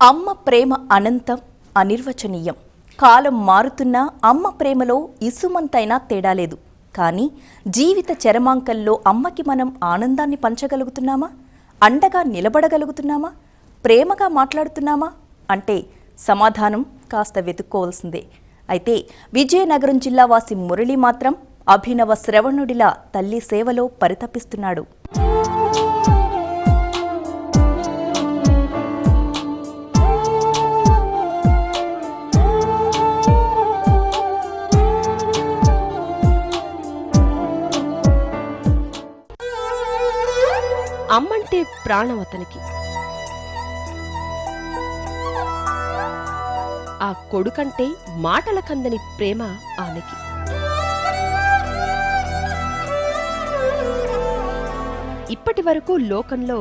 అమ్మ ప్రేమ అనంతం, అనిర్వచనీయం. కాలం మారుతున్నా అమ్మ ప్రేమలో ఇసుమంతైనా తేడా లేదు. కానీ జీవిత చరమాంకంలో అమ్మకి మనం ఆనందాన్ని పంచగలుగుతున్నామా? అండగా నిలబడగలుగుతున్నామా? ప్రేమగా మాట్లాడుతున్నామా అంటే సమాధానం కాస్త వెతుక్కోవాల్సిందే. అయితే విజయనగరం జిల్లా వాసి మురళి మాత్రం అభినవ శ్రవణుడిలా తల్లి సేవలో పరితపిస్తున్నాడు. అమ్మంటే ప్రాణం అతనికి. ఆ కొడుకంటే మాటల కందని ప్రేమ ఆమెకి. ఇప్పటి వరకు లోకంలో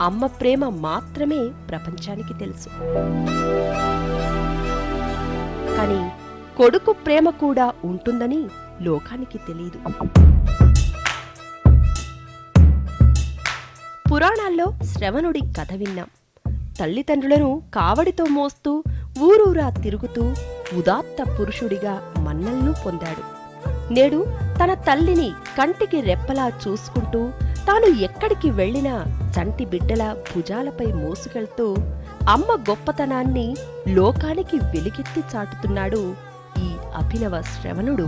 అమ్మ ప్రేమ మాత్రమే ప్రపంచానికి తెలుసు. కానీ కొడుకు ప్రేమ కూడా ఉంటుందని లోకానికి తెలీదు. పురాణాల్లో శ్రవణుడి కథ విన్నాం. తల్లిదండ్రులను కావడితో మోస్తూ ఊరూరా తిరుగుతూ ఉదాత్త పురుషుడిగా మన్నలను పొందాడు. నేడు తన తల్లిని కంటికి రెప్పలా చూసుకుంటూ తాను ఎక్కడికి వెళ్లినా చంటి బిడ్డల భుజాలపై మోసుకెళ్తూ అమ్మ గొప్పతనాన్ని లోకానికి వెలికెత్తి చాటుతున్నాడు ఈ అభినవ శ్రవణుడు.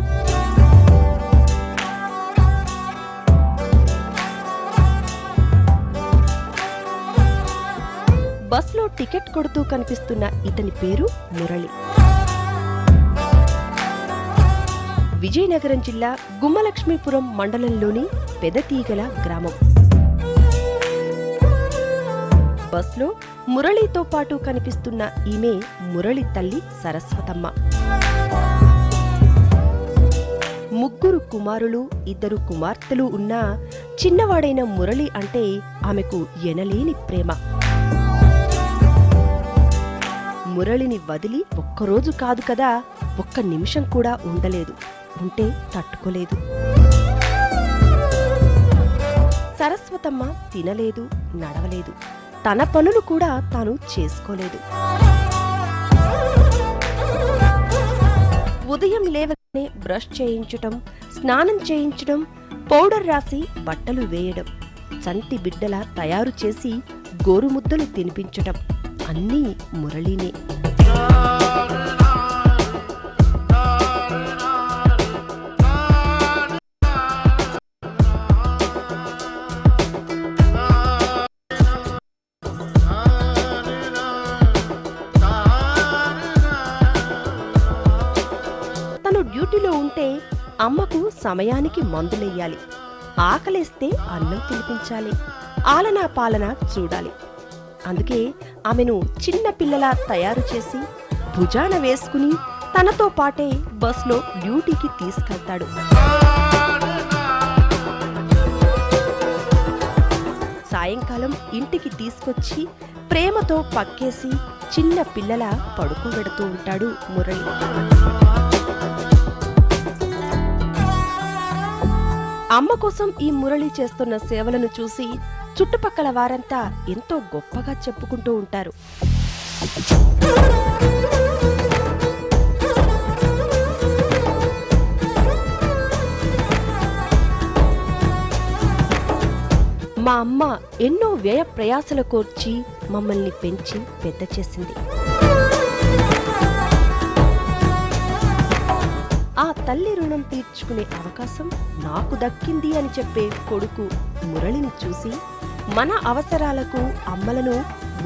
బస్లో టికెట్ కొడుతూ కనిపిస్తున్న ఇతని పేరు మురళి. విజయనగరం జిల్లా గుమ్మలక్ష్మీపురం మండలంలోని పెదతీగల గ్రామం. బస్లో మురళితో పాటు కనిపిస్తున్న ఈమె మురళి తల్లి సరస్వతమ్మ. ముగ్గురు కుమారులు, 2 కుమార్తెలు ఉన్నా చిన్నవాడైన మురళి అంటే ఆమెకు ఎనలేని ప్రేమ. మురళిని వదిలి ఒక్కరోజు కాదు కదా, ఒక్క నిమిషం కూడా ఉండలేదు. ఉంటే తట్టుకోలేదు. సరస్వతమ్మ తినలేదు, నడవలేదు. తన పనులు కూడా తాను చేసుకోలేదు. ఉదయం లేవగానే బ్రష్ చేయించటం, స్నానం చేయించడం, పౌడర్ రాసి బట్టలు వేయడం, చంటి బిడ్డలా తయారు చేసి గోరుముద్దలు తినిపించటం అన్నీ మురళీనే. తను డ్యూటీలో ఉంటే అమ్మకు సమయానికి మందులెయ్యాలి, ఆకలేస్తే అన్నం తినిపించాలి, ఆలనా పాలనా చూడాలి. అందుకే ఆమెను చిన్న పిల్లలా తయారు చేసి భుజాన వేసుకుని తనతో పాటే బస్లో డ్యూటీకి తీసుకెళ్తాడు. సాయంకాలం ఇంటికి తీసుకొచ్చి ప్రేమతో పక్కేసి చిన్న పిల్లలా పడుకోబెడుతూ ఉంటాడు మురళి. అమ్మ కోసం ఈ మురళి చేస్తున్న సేవలను చూసి చుట్టుపక్కల వారంతా ఎంతో గొప్పగా చెప్పుకుంటూ ఉంటారు. మా అమ్మ ఎన్నో వ్యయ ప్రయాసల కోర్చి మమ్మల్ని పెంచి పెద్ద చేసింది. ఆ తల్లి రుణం తీర్చుకునే అవకాశం నాకు దక్కింది అని చెప్పే కొడుకు మురళిని చూసి మన అవసరాలకు అమ్మలను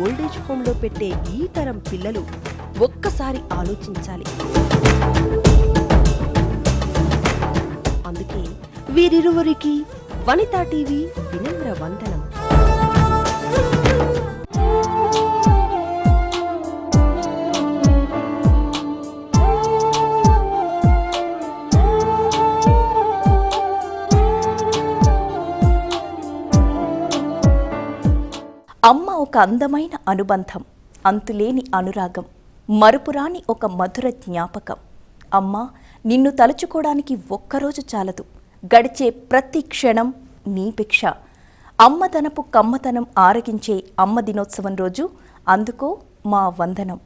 ఓల్డేజ్ హోంలో పెట్టే ఈ తరం పిల్లలు ఒక్కసారి ఆలోచించాలి. అందుకే వీరిరువురికి వనితా టీవీ వినమ్ర వందనం. అమ్మ ఒక అందమైన అనుబంధం, అంతులేని అనురాగం, మరుపురాని ఒక మధుర జ్ఞాపకం. అమ్మ నిన్ను తలుచుకోవడానికి ఒక్కరోజు చాలదు, గడిచే ప్రతి క్షణం నీ భిక్ష. అమ్మదనపు కమ్మతనం ఆరగించే అమ్మ దినోత్సవం రోజు అందుకో మా వందనం.